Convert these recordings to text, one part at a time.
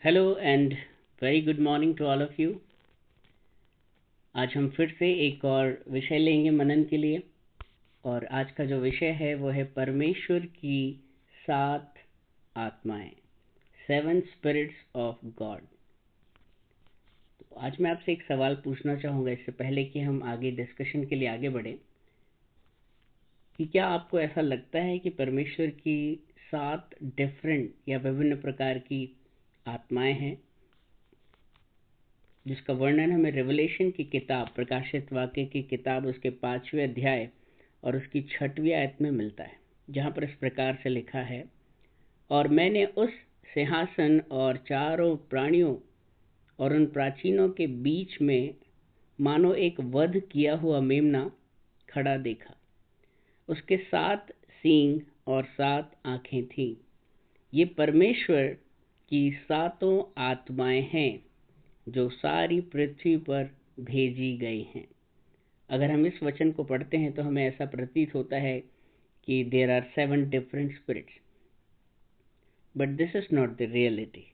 Hello and very good morning to all of you. आज हम फिर से एक और विषय लेंगे मनन के लिए। और आज का जो विषय है वो है परमेश्वर की 7 आत्माएं, 7 स्पिरिट्स ऑफ गॉड। तो आज मैं आपसे एक सवाल पूछना चाहूँगा इससे पहले कि हम आगे डिस्कशन के लिए आगे बढ़ें, कि क्या आपको ऐसा लगता है कि परमेश्वर की 7 डिफरेंट या विभिन्न प्रकार की आत्माएं हैं, जिसका वर्णन हमें रेवलेशन की किताब, प्रकाशित वाक्य की किताब, उसके 5वें अध्याय और उसकी 6वीं आयत में मिलता है, जहाँ पर इस प्रकार से लिखा है, और मैंने उस सिंहासन और चारों प्राणियों और उन प्राचीनों के बीच में मानो एक वध किया हुआ मेमना खड़ा देखा। उसके 7 सींग और 7 आँखें थीं। ये परमेश्वर की 7 आत्माएं हैं जो सारी पृथ्वी पर भेजी गई हैं। अगर हम इस वचन को पढ़ते हैं तो हमें ऐसा प्रतीत होता है कि there are 7 different spirits, but this is not the reality.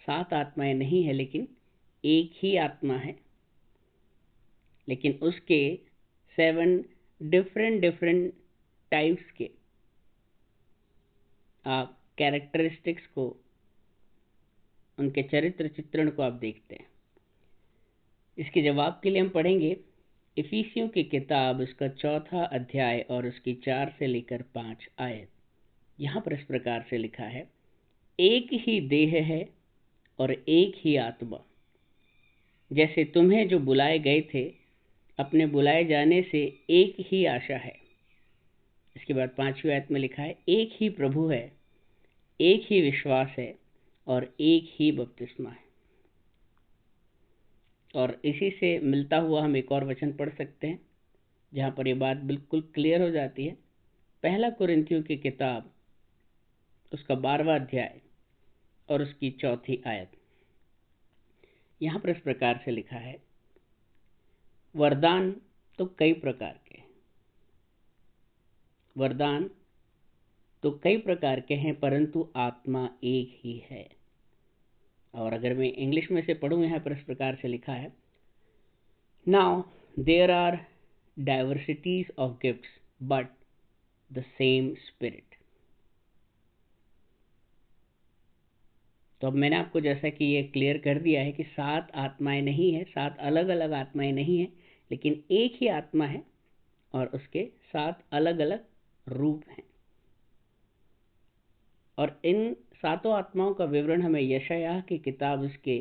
7 आत्माएं नहीं है, लेकिन एक ही आत्मा है, लेकिन उसके 7 डिफरेंट टाइप्स के आप कैरेक्टरिस्टिक्स को, उनके चरित्र चित्रण को आप देखते हैं। इसके जवाब के लिए हम पढ़ेंगे इफिसियों की किताब, उसका 4था अध्याय और उसकी 4 से लेकर 5 आयत। यहाँ पर इस प्रकार से लिखा है, एक ही देह है और एक ही आत्मा, जैसे तुम्हें जो बुलाए गए थे अपने बुलाए जाने से एक ही आशा है। इसके बाद 5वीं आयत में लिखा है, एक ही प्रभु है, एक ही विश्वास है और एक ही बपतिस्मा है। और इसी से मिलता हुआ हम एक और वचन पढ़ सकते हैं जहाँ पर ये बात बिल्कुल क्लियर हो जाती है। 1 कुरिन्थियों की किताब, उसका 12वां अध्याय और उसकी 4 आयत। यहाँ पर इस प्रकार से लिखा है, वरदान तो कई प्रकार के हैं, वरदान तो कई प्रकार के हैं, परंतु आत्मा एक ही है। और अगर मैं इंग्लिश में से पढ़ूँ, यहाँ पर इस प्रकार से लिखा है, now there are diversities of gifts but the same spirit. तो अब मैंने आपको जैसा कि ये क्लियर कर दिया है कि 7 आत्माएं नहीं है, 7 अलग अलग आत्माएं नहीं है, लेकिन एक ही आत्मा है और उसके 7 अलग अलग रूप हैं। और इन 7 आत्माओं का विवरण हमें यशायाह की किताब, उसके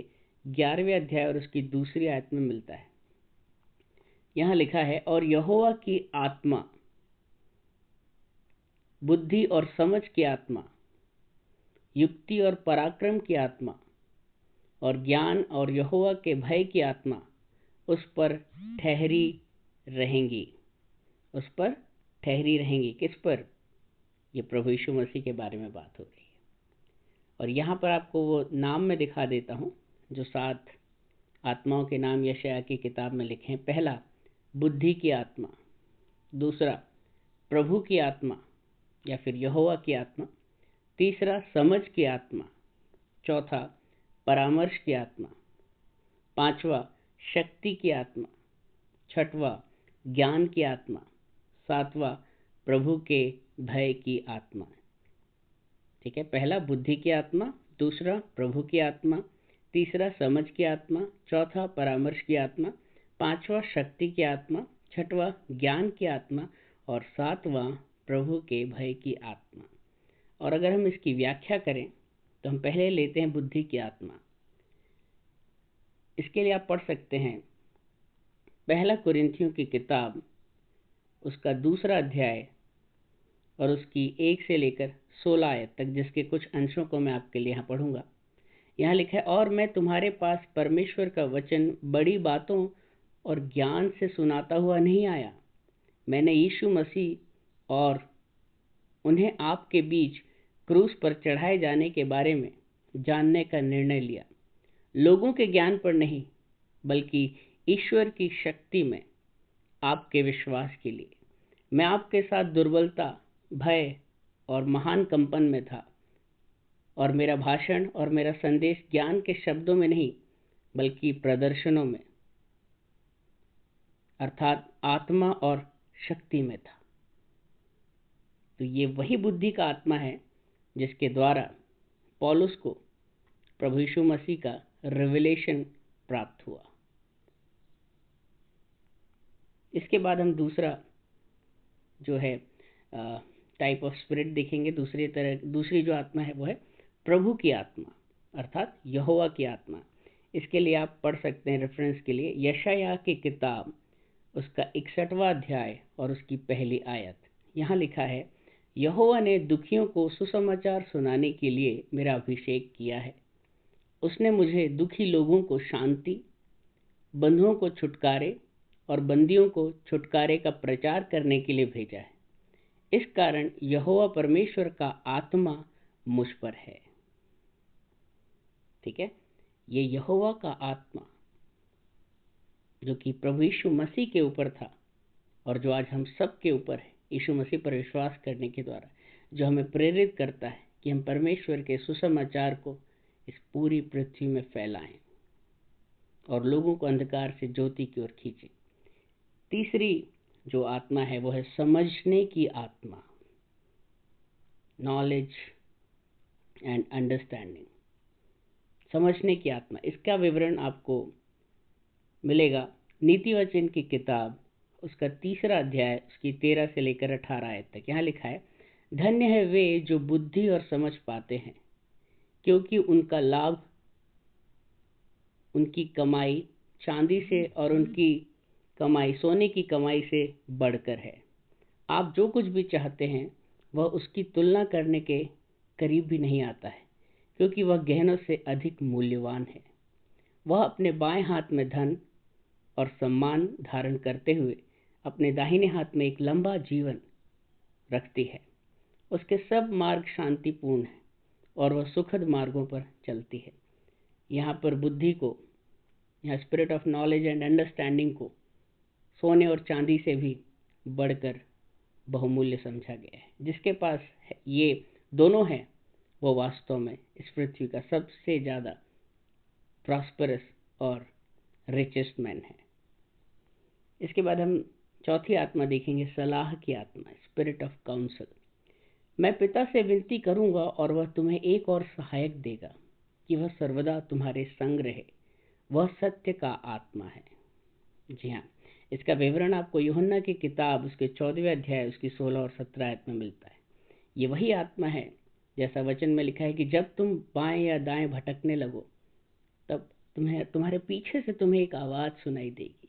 11वें अध्याय और उसकी 2 आयत में मिलता है। यहाँ लिखा है, और यहोवा की आत्मा, बुद्धि और समझ की आत्मा, युक्ति और पराक्रम की आत्मा और ज्ञान और यहोवा के भय की आत्मा उस पर ठहरी रहेंगी। उस पर ठहरी रहेंगी। किस पर? ये प्रभु यीशु मसीह के बारे में बात हो रही है। और यहाँ पर आपको वो नाम मैं दिखा देता हूँ जो 7 आत्माओं के नाम यशायाह की किताब में लिखे हैं। पहला, बुद्धि की आत्मा। दूसरा, प्रभु की आत्मा या फिर यहोवा की आत्मा। तीसरा, समझ की आत्मा। चौथा, परामर्श की आत्मा। पांचवा, शक्ति की आत्मा। छठवा, ज्ञान की आत्मा। सातवां, प्रभु के भय की आत्मा। ठीक है, पहला बुद्धि की आत्मा, दूसरा प्रभु की आत्मा, तीसरा समझ की आत्मा, चौथा परामर्श की आत्मा, पांचवा शक्ति की आत्मा, छठवां ज्ञान की आत्मा और सातवां प्रभु के भय की आत्मा। और अगर हम इसकी व्याख्या करें तो हम पहले लेते हैं बुद्धि की आत्मा। इसके लिए आप पढ़ सकते हैं 1 कुरिन्थियों की किताब, उसका 2 अध्याय और उसकी 1 से लेकर 16 आयत तक, जिसके कुछ अंशों को मैं आपके लिए यहाँ पढ़ूंगा। यहाँ लिखा है, और मैं तुम्हारे पास परमेश्वर का वचन बड़ी बातों और ज्ञान से सुनाता हुआ नहीं आया। मैंने यीशु मसीह और उन्हें आपके बीच क्रूस पर चढ़ाए जाने के बारे में जानने का निर्णय लिया, लोगों के ज्ञान पर नहीं, बल्कि ईश्वर की शक्ति में आपके विश्वास के लिए। मैं आपके साथ दुर्बलता, भय और महान कंपन में था, और मेरा भाषण और मेरा संदेश ज्ञान के शब्दों में नहीं बल्कि प्रदर्शनों में अर्थात आत्मा और शक्ति में था। तो ये वही बुद्धि का आत्मा है जिसके द्वारा पौलुस को प्रभु यीशु मसीह का रिविलेशन प्राप्त हुआ। इसके बाद हम दूसरा जो है टाइप ऑफ स्पिरिट देखेंगे। दूसरी जो आत्मा है वो है प्रभु की आत्मा अर्थात यहोवा की आत्मा। इसके लिए आप पढ़ सकते हैं रेफरेंस के लिए यशायाह की किताब उसका 61वां अध्याय और उसकी पहली आयत। यहाँ लिखा है, यहोवा ने दुखियों को सुसमाचार सुनाने के लिए मेरा अभिषेक किया है। उसने मुझे दुखी लोगों को शांति, बंधुओं को छुटकारे और बंदियों को छुटकारे का प्रचार करने के लिए भेजा है। इस कारण यहोवा परमेश्वर का आत्मा मुझ पर है। ठीक है, ये यहोवा का आत्मा जो कि प्रभु यीशु मसीह के ऊपर था और जो आज हम सब के ऊपर है, यीशु मसीह पर विश्वास करने के द्वारा, जो हमें प्रेरित करता है कि हम परमेश्वर के सुसमाचार को इस पूरी पृथ्वी में फैलाएं और लोगों को अंधकार से ज्योति की ओर खींचें। तीसरी जो आत्मा है वो है समझने की आत्मा, नॉलेज एंड अंडरस्टैंडिंग। समझने की आत्मा, इसका विवरण आपको मिलेगा नीति वचन की किताब उसका 3 अध्याय उसकी 13 से लेकर 18 आयत तक। यहाँ लिखा है, धन्य है वे जो बुद्धि और समझ पाते हैं, क्योंकि उनका लाभ उनकी कमाई चांदी से और उनकी कमाई सोने की कमाई से बढ़कर है। आप जो कुछ भी चाहते हैं वह उसकी तुलना करने के करीब भी नहीं आता है, क्योंकि वह गहनों से अधिक मूल्यवान है। वह अपने बाएं हाथ में धन और सम्मान धारण करते हुए अपने दाहिने हाथ में एक लंबा जीवन रखती है। उसके सब मार्ग शांतिपूर्ण है और वह सुखद मार्गों पर चलती है। यहाँ पर बुद्धि को, यहाँ spirit of knowledge and understanding को सोने और चांदी से भी बढ़कर बहुमूल्य समझा गया है। जिसके पास ये दोनों हैं वो वास्तव में इस पृथ्वी का सबसे ज़्यादा प्रॉस्परस और रिचेस्ट मैन है। इसके बाद हम चौथी आत्मा देखेंगे, सलाह की आत्मा, स्पिरिट ऑफ काउंसल। मैं पिता से विनती करूंगा और वह तुम्हें एक और सहायक देगा कि वह सर्वदा तुम्हारे संग रहे। वह सत्य का आत्मा है। जी हाँ, इसका विवरण आपको यूहन्ना की किताब उसके 14वें अध्याय उसकी 16 और 17 आयत में मिलता है। ये वही आत्मा है जैसा वचन में लिखा है कि जब तुम बाएं या दाएं भटकने लगो तब तुम्हारे पीछे से तुम्हें एक आवाज़ सुनाई देगी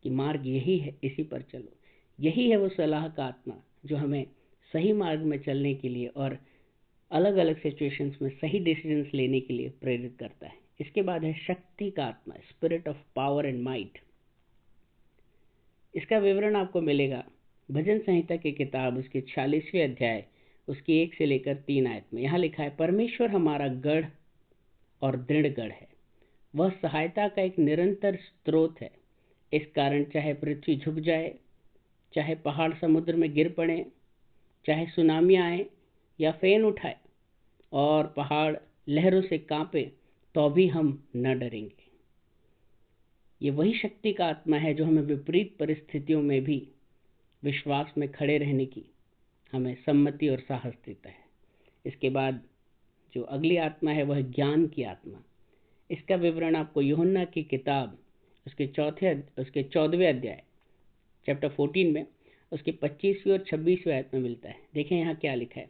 कि मार्ग यही है, इसी पर चलो। यही है वो सलाह का आत्मा जो हमें सही मार्ग में चलने के लिए और अलग अलग सिचुएशंस में सही डिसीजंस लेने के लिए प्रेरित करता है। इसके बाद है शक्ति का आत्मा, spirit of power and might. इसका विवरण आपको मिलेगा भजन संहिता की किताब उसके 46वें अध्याय उसकी 1 से लेकर 3 आयत में। यहाँ लिखा है, परमेश्वर हमारा गढ़ और दृढ़ गढ़ है, वह सहायता का एक निरंतर स्रोत है। इस कारण चाहे पृथ्वी झुक जाए, चाहे पहाड़ समुद्र में गिर पड़े, चाहे सुनामी आए या फेन उठाए और पहाड़ लहरों से कांपे, तो भी हम न डरेंगे। ये वही शक्ति का आत्मा है जो हमें विपरीत परिस्थितियों में भी विश्वास में खड़े रहने की हमें सम्मति और साहस देता है। इसके बाद जो अगली आत्मा है वह है ज्ञान की आत्मा। इसका विवरण आपको यूहन्ना की किताब उसके 14वें अध्याय चैप्टर 14 में उसके 25वीं और 26वीं आयत में मिलता है। देखें यहाँ क्या लिखा है,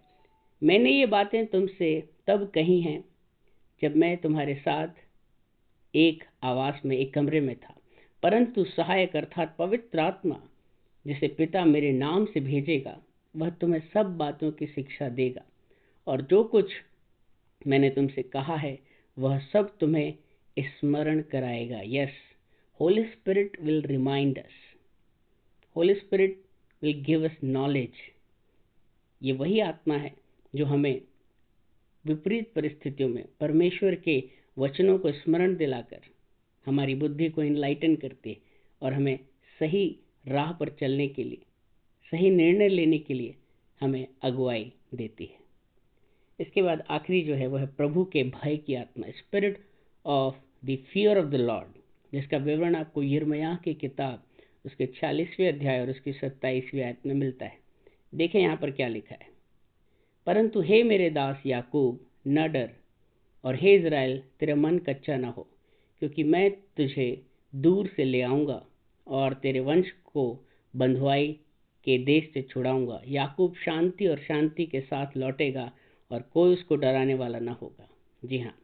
मैंने ये बातें तुमसे तब कही हैं जब मैं तुम्हारे साथ एक आवास में, एक कमरे में था। परंतु सहायक अर्थात पवित्र आत्मा जिसे पिता मेरे नाम से भेजेगा, वह तुम्हें सब बातों की शिक्षा देगा और जो कुछ मैंने तुमसे कहा है वह सब तुम्हें स्मरण कराएगा। Yes, Holi spirit will remind us, Holi spirit will give us knowledge. ये वही आत्मा है जो हमें विपरीत परिस्थितियों में परमेश्वर के वचनों को स्मरण दिलाकर हमारी बुद्धि को इनलाइटन करती है और हमें सही राह पर चलने के लिए, सही निर्णय लेने के लिए हमें अगुवाई देती है। इसके बाद आखिरी जो है वो है प्रभु के भय की आत्मा, spirit of the fear of the Lord, जिसका विवरण आपको यिर्मयाह की किताब उसके 46वें अध्याय और उसकी 27वीं आयत में मिलता है। देखें यहाँ पर क्या लिखा है। परंतु हे मेरे दास याकूब, न डर, और हे इज़राइल, तेरा मन कच्चा न हो, क्योंकि मैं तुझे दूर से ले आऊँगा और तेरे वंश को बंधुआई के देश से छुड़ाऊँगा। याकूब शांति और शांति के साथ लौटेगा और कोई उसको डराने वाला न होगा। जी हाँ,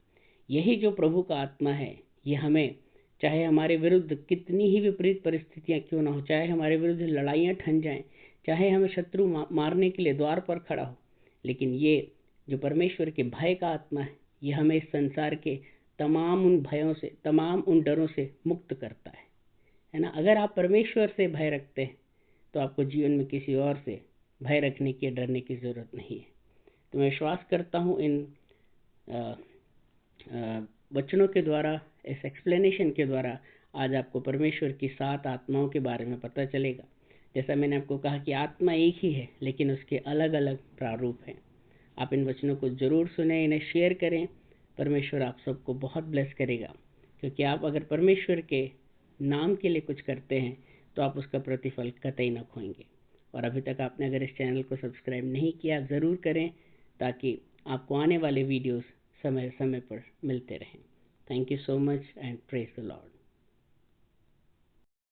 यही जो प्रभु का आत्मा है, ये हमें, चाहे हमारे विरुद्ध कितनी ही विपरीत परिस्थितियाँ क्यों ना हो, चाहे हमारे विरुद्ध लड़ाइयाँ ठन जाएं, चाहे हमें शत्रु मारने के लिए द्वार पर खड़ा हो, लेकिन ये जो परमेश्वर के भय का आत्मा है, ये हमें इस संसार के तमाम उन भयों से, तमाम उन डरों से मुक्त करता है ना। अगर आप परमेश्वर से भय रखते हैं तो आपको जीवन में किसी और से भय रखने की, डरने की ज़रूरत नहीं है। तो मैं विश्वास करता हूँ इन वचनों के द्वारा, इस एक्सप्लेनेशन के द्वारा आज आपको परमेश्वर की 7 आत्माओं के बारे में पता चलेगा। जैसा मैंने आपको कहा कि आत्मा एक ही है, लेकिन उसके अलग अलग प्रारूप हैं। आप इन वचनों को ज़रूर सुने, इन्हें शेयर करें। परमेश्वर आप सबको बहुत ब्लेस करेगा, क्योंकि आप अगर परमेश्वर के नाम के लिए कुछ करते हैं तो आप उसका प्रतिफल कतई ना खोएंगे। और अभी तक आपने अगर इस चैनल को सब्सक्राइब नहीं किया, ज़रूर करें, ताकि आपको आने वाले वीडियोस समय समय पर मिलते रहें। Thank you so much and praise the Lord.